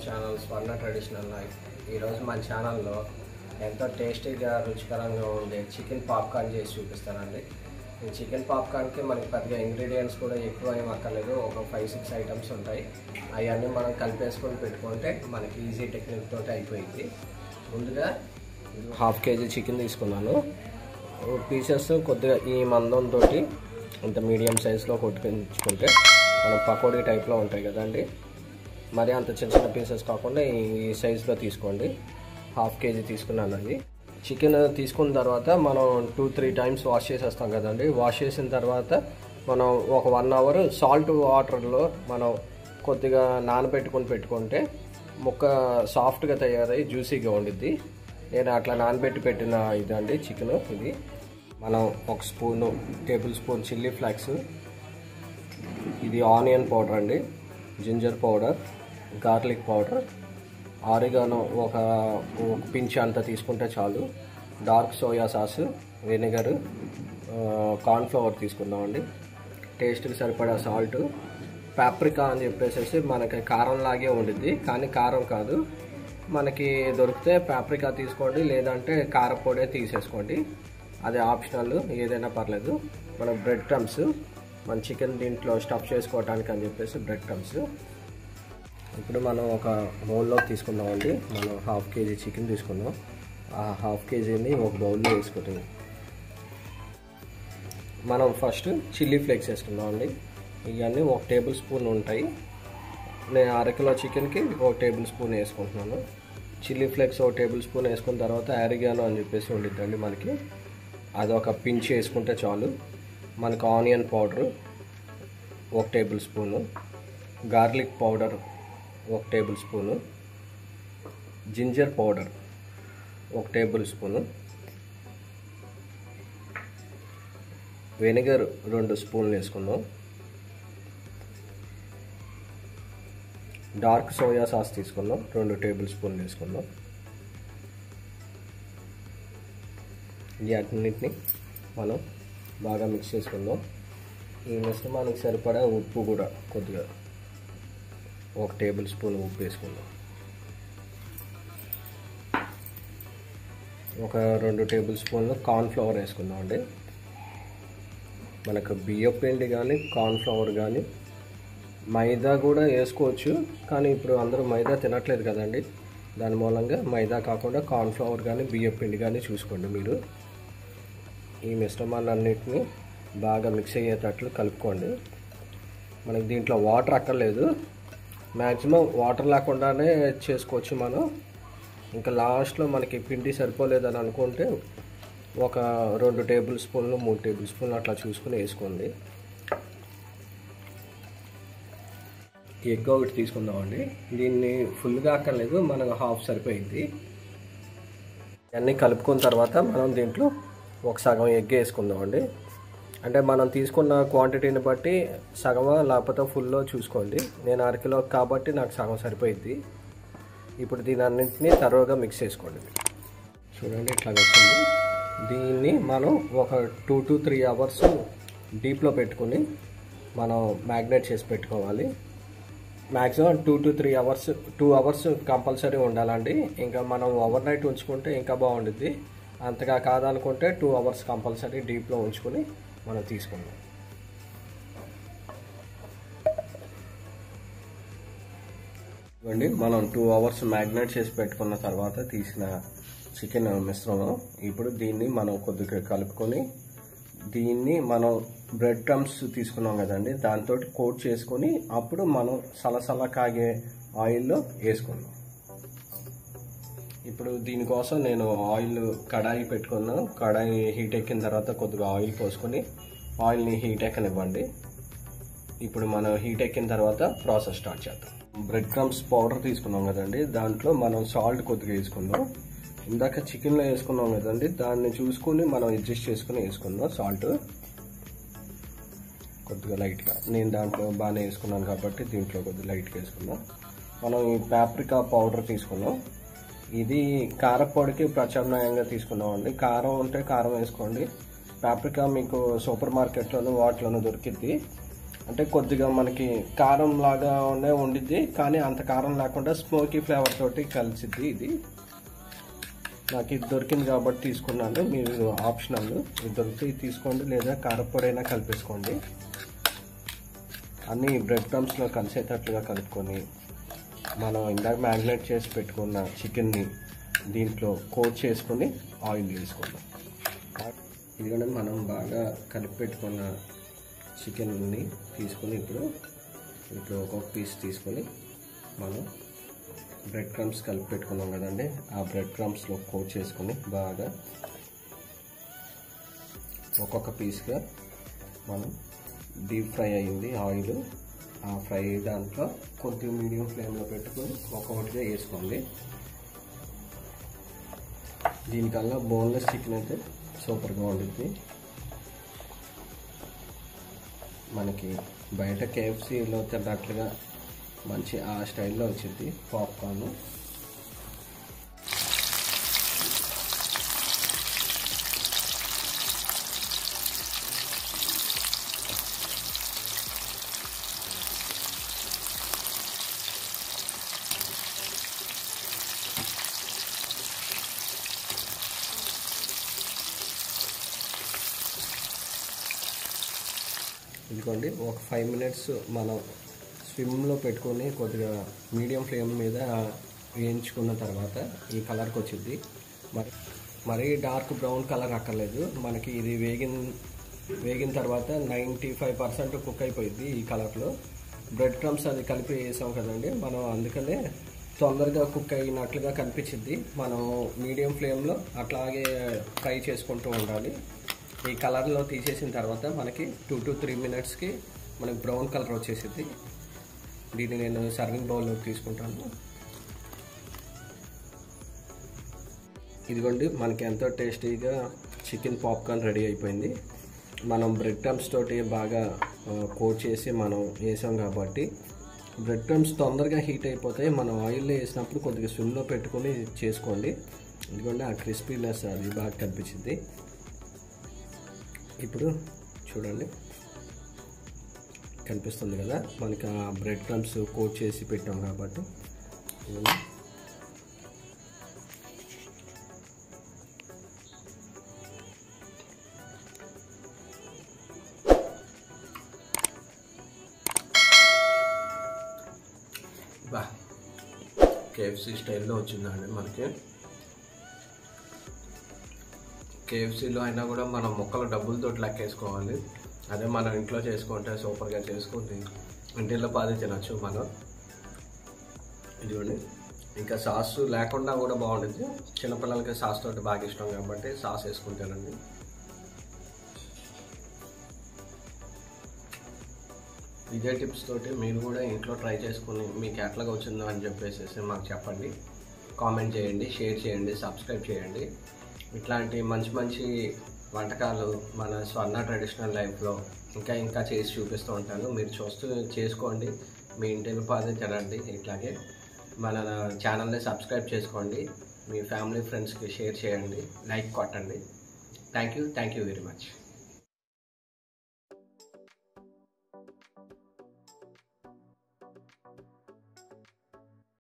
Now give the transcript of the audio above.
Channel స్వర్ణ traditional life. ఈరోజు మన ఛానల్లో ఎంతో టేస్టీగా రుచికరంగా ఉండే చికెన్ పాప్కార్న్ చేసి చూపిస్తానండి. ఈ చికెన్ పాప్కార్న్కి మనకి పెద్దగా ఇంగ్రీడియంట్స్ కూడా ఎక్కువ ఏం అక్కర్లేదు. ఒక 5-6 ఐటమ్స్ ఉంటాయి. అవన్నీ మనం కలిపేసుకొని పెట్టుకుంటే మనకి ఈజీ టెక్నిక్ తోటి అయిపోయింది. ముందుగా 1/2 kg చికెన్ తీసుకున్నాను. పీసెస్ కొద్దిగా ఈ మందంతో ఇంత మీడియం సైజులో కొట్టుకుంటే మనం పకోడీ టైప్లో ఉంటాయి కదండి. మరి అంత చిన్న చిన్న పీసెస్ కాకుండా ఈ సైజులో తీసుకోండి. 1/2 kg తీసుకున్నాను. అది చికెన్ తీసుకున్న తర్వాత మనం 2-3 టైమ్స్ వాష్ చేసేస్తాం కదండి. వాష్ చేసిన తర్వాత మనం ఒక 1 అవర్ సాల్ట్ వాటర్లో మనం కొద్దిగా నానబెట్టుకొని పెట్టుకుంటే ముక్క సాఫ్ట్గా తయారై జ్యూసీగా ఉండిద్ది. నేను అట్లా నానబెట్టి పెట్టిన ఇదండి చికెన్. ఇది మనం 1 టేబుల్ స్పూన్ చిల్లీ ఫ్లేక్స్, ఇది ఆనియన్ పౌడర్ అండి, ginger powder, garlic powder, oregano ఒక పించ్ అంతా తీసుకుంటే చాలు, dark soya sauce, vinegar, cornflour తీసుకుందామండి, టేస్ట్కి సరిపడా సాల్ట్, పాప్రికా అని చెప్పేసి మనకి కారం లాగే ఉండిద్ది కానీ కారం కాదు. మనకి దొరికితే పాప్రికా తీసుకోండి, లేదంటే కారపొడే తీసేసుకోండి, అది ఆప్షనల్, ఏదైనా పర్లేదు. మన బ్రెడ్ క్రమ్స్, మన చికెన్ దీంట్లో స్టఫ్ చేసుకోవడానికి అని చెప్పేసి బ్రెడ్ క్రమ్స్. ఇప్పుడు మనం ఒక బౌల్లో తీసుకుందామండి. మనం 1/2 kg చికెన్ తీసుకుందాం. ఆ 1/2 kgని ఒక బౌల్లో వేసుకుంటాం. మనం ఫస్ట్ చిల్లీ ఫ్లేక్స్ వేసుకుందామండి. ఇవన్నీ 1 టేబుల్ స్పూన్ ఉంటాయి. నేను 1/2 kg చికెన్కి 1 టేబుల్ స్పూన్ వేసుకుంటున్నాను. చిల్లీ ఫ్లేక్స్ 1 టేబుల్ స్పూన్ వేసుకున్న తర్వాత ఆరిగానో అని చెప్పేసి ఉండిద్దండి మనకి, అదొక పించ్ వేసుకుంటే చాలు. మనకు onion powder 1 table spoon, garlic powder 1 table spoon, ginger powder 1 table spoon, vinegar 2 స్పూన్లు వేసుకుందాం, డార్క్ సోయా సాస్ తీసుకుందాం 2 టేబుల్ స్పూన్లు వేసుకుందాం. వీటన్నిటిని మనం బాగా మిక్స్ చేసుకుందాం. ఈ మిశ్రమానికి సరిపడా ఉప్పు కూడా కొద్దిగా 1 టేబుల్ స్పూన్ ఉప్పు వేసుకుందాం. ఒక 2 టేబుల్ స్పూన్లు కార్న్ఫ్లవర్ వేసుకుందాం అండి. మనకు బియ్యం పిండి కానీ కార్న్ఫ్లవర్ కానీ మైదా కూడా వేసుకోవచ్చు, కానీ ఇప్పుడు అందరూ మైదా తినట్లేదు కదండి. దాని మూలంగా మైదా కాకుండా కార్న్ఫ్లవర్ కానీ బియ్యం పిండి కానీ చూసుకోండి మీరు. ఈ మిశ్రమాన్ని అన్నిటిని బాగా మిక్స్ అయ్యేటట్లు కలుపుకోండి. మనకి దీంట్లో వాటర్ అక్కర్లేదు, మ్యాక్సిమం వాటర్ లేకుండానే చేసుకోవచ్చు మనం. ఇంకా లాస్ట్లో మనకి పిండి సరిపోలేదని అనుకుంటే ఒక 2 టేబుల్ స్పూన్లు 3 టేబుల్ స్పూన్లు అట్లా చూసుకుని వేసుకోండి. ఎగ్ ఒకటి తీసుకుందామండి. దీన్ని ఫుల్గా అక్కర్లేదు, మనకు హాఫ్ సరిపోయింది. అన్నీ కలుపుకున్న తర్వాత మనం దీంట్లో ఒక సగం ఎగ్ వేసుకుందామండి. అంటే మనం తీసుకున్న క్వాంటిటీని బట్టి సగమా లేకపోతే ఫుల్లో చూసుకోండి. నేను 1/2 kg కాబట్టి నాకు సగం సరిపోయింది. ఇప్పుడు దీని అన్నింటినీ తరువుగా మిక్స్ చేసుకోండి. చూడండి ఇట్లా వచ్చింది. దీన్ని మనం ఒక 2-3 అవర్స్ డీప్లో పెట్టుకుని మనం మ్యాగ్నేట్ చేసి పెట్టుకోవాలి. మ్యాక్సిమం 2-3 అవర్స్, 2 అవర్స్ కంపల్సరీ ఉండాలండి. ఇంకా మనం ఓవర్ నైట్ ఉంచుకుంటే ఇంకా బాగుంటుంది. అంతగా కాదనుకుంటే 2 అవర్స్ కంపల్సరీ డీప్లో ఉంచుకొని మనం తీసుకుందాం. ఇవ్వండి, మనం 2 అవర్స్ మ్యాగ్నేట్ చేసి పెట్టుకున్న తర్వాత తీసిన చికెన్ మిశ్రమం. ఇప్పుడు దీన్ని మనం కొద్దిగా కలుపుకొని దీన్ని మనం బ్రెడ్ క్రమ్స్ తీసుకున్నాం కదండి, దాంతో కోట్ చేసుకొని అప్పుడు మనం సలసల కాగే ఆయిల్లో వేసుకుందాం. ఇప్పుడు దీనికోసం నేను ఆయిల్ కడాయి పెట్టుకున్నాను. కడాయి హీట్ ఎక్కిన తర్వాత కొద్దిగా ఆయిల్ పోసుకొని ఆయిల్ని హీట్ ఎక్కనివ్వండి. ఇప్పుడు మనం హీట్ ఎక్కిన తర్వాత ప్రాసెస్ స్టార్ట్ చేద్దాం. బ్రెడ్ క్రమ్స్ పౌడర్ తీసుకున్నాం కదండి, దాంట్లో మనం సాల్ట్ కొద్దిగా వేసుకుందాం. ఇందాక చికెన్లో వేసుకున్నాం కదండి, దాన్ని చూసుకొని మనం అడ్జస్ట్ చేసుకుని వేసుకుందాం. సాల్ట్ కొద్దిగా లైట్గా, నేను దాంట్లో బాగానే వేసుకున్నాను కాబట్టి దీంట్లో కొద్దిగా లైట్గా వేసుకుందాం. మనం ఈ పాప్రికా పౌడర్ తీసుకున్నాం. ఇది కారపొడికి ప్రత్యామ్నాయంగా తీసుకున్నామండి. కారం ఉంటే కారం వేసుకోండి. పాప్రికా మీకు సూపర్ మార్కెట్లోనూ వాటిలోనూ దొరికిద్ది. అంటే కొద్దిగా మనకి కారం లాగానే ఉండిద్ది, కానీ అంత కారం లేకుండా స్మోకీ ఫ్లేవర్ తోటి కలిసిద్ది. ఇది నాకు ఇది దొరికింది కాబట్టి తీసుకున్నాను. మీరు ఆప్షనల్, ఇది దొరికితే తీసుకోండి, లేదా కారపొడి అయినా కలిపేసుకోండి. అన్నీ బ్రెడ్ క్రమ్స్లో కలిసేటట్లుగా కలుపుకొని మనం ఇందాక మ్యారినేట్ చేసి పెట్టుకున్న చికెన్ని దీంట్లో కోట్ చేసుకొని ఆయిల్ వేసుకుందాం. ఇదిగోండి మనం బాగా కలిపి పెట్టుకున్న చికెన్ని తీసుకొని ఇప్పుడు ఒక్కొక్క పీస్ తీసుకొని మనం బ్రెడ్ క్రమ్స్ కలిపి పెట్టుకున్నాం కదండి, ఆ బ్రెడ్ క్రమ్స్లో కోట్ చేసుకొని బాగా ఒక్కొక్క పీస్గా మనం డీప్ ఫ్రై అయ్యింది ఆయిల్, ఆ ఫ్రై దాంట్లో కొద్దిగా మీడియం ఫ్లేమ్లో పెట్టుకొని ఒక్కొక్కటిగా వేసుకోండి. దీనికల్లా బోన్లెస్ చికెన్ అయితే సూపర్గా ఉంటుంది. మనకి బయట KFCలో తిన్నట్లుగా మంచి ఆ స్టైల్లో వచ్చింది పాప్కార్న్. ఇదిగోండి ఒక 5 మినిట్స్ మనం స్విమ్లో పెట్టుకొని కొద్దిగా మీడియం ఫ్లేమ్ మీద వేయించుకున్న తర్వాత ఈ కలర్కి వచ్చింది. మరీ డార్క్ బ్రౌన్ కలర్ అక్కర్లేదు, మనకి ఇది వేగిన తర్వాత 95% కుక్ అయిపోయింది ఈ కలర్లో. బ్రెడ్ క్రమ్స్ అది కలిపి వేసాం కదండి మనం, అందుకనే తొందరగా కుక్ అయినట్లుగా కనిపించింది. మనం మీడియం ఫ్లేమ్లో అట్లాగే ఫ్రై చేసుకుంటూ ఉండాలి. ఈ కలర్లో తీసేసిన తర్వాత మనకి 2 to 3 మినిట్స్కి మనకి బ్రౌన్ కలర్ వచ్చేసింది. దీన్ని నేను సర్వింగ్ బౌల్లోకి తీసుకుంటాను. ఇదిగోండి మనకి ఎంతో టేస్టీగా చికెన్ పాప్కార్న్ రెడీ అయిపోయింది. మనం బ్రెడ్ క్రమ్స్ తోటి బాగా కోట్ చేసి మనం వేసాం కాబట్టి బ్రెడ్ క్రమ్స్ తొందరగా హీట్ అయిపోతాయి. మనం ఆయిల్లో వేసినప్పుడు కొద్దిగా స్విమ్లో పెట్టుకొని చేసుకోండి. ఇదిగోండి ఆ క్రిస్పీనెస్ అది బాగా కనిపించింది. ఇప్పుడు చూడండి కనిపిస్తుంది కదా, మనకి ఆ బ్రెడ్ క్రమ్స్ కోట్ చేసి పెట్టాం కాబట్టి బా KFC స్టైల్లో వచ్చిందండి. మనకి KFCలో అయినా కూడా మనం ముక్కలు డబ్బులతో లెక్కేసుకోవాలి. అదే మనం ఇంట్లో చేసుకుంటే సూపర్గా చేసుకుంటే ఇంటిలో పాది తినచ్చు మనం. ఇదిగోండి ఇంకా సాస్ లేకుండా కూడా బాగుంటుంది. చిన్నపిల్లలకి సాస్ తోటి బాగా ఇష్టం కాబట్టి సాస్ వేసుకుంటానండి. ఇదే టిప్స్ తోటి మీరు కూడా ఇంట్లో ట్రై చేసుకుని మీకు ఎట్లాగా వచ్చిందో అని చెప్పేసి మాకు చెప్పండి. కామెంట్ చేయండి, షేర్ చేయండి, సబ్స్క్రైబ్ చేయండి. ఇట్లాంటి మంచి మంచి వంటకాలు మన స్వర్ణ ట్రెడిషనల్ లైఫ్లో ఇంకా చేసి చూపిస్తూ ఉంటాను. మీరు చేసుకోండి, మీ ఇంటిలో పాదే తినండి. ఇట్లాగే మన ఛానల్ని సబ్స్క్రైబ్ చేసుకోండి, మీ ఫ్యామిలీ ఫ్రెండ్స్కి షేర్ చేయండి, లైక్ కొట్టండి. Thank you very much.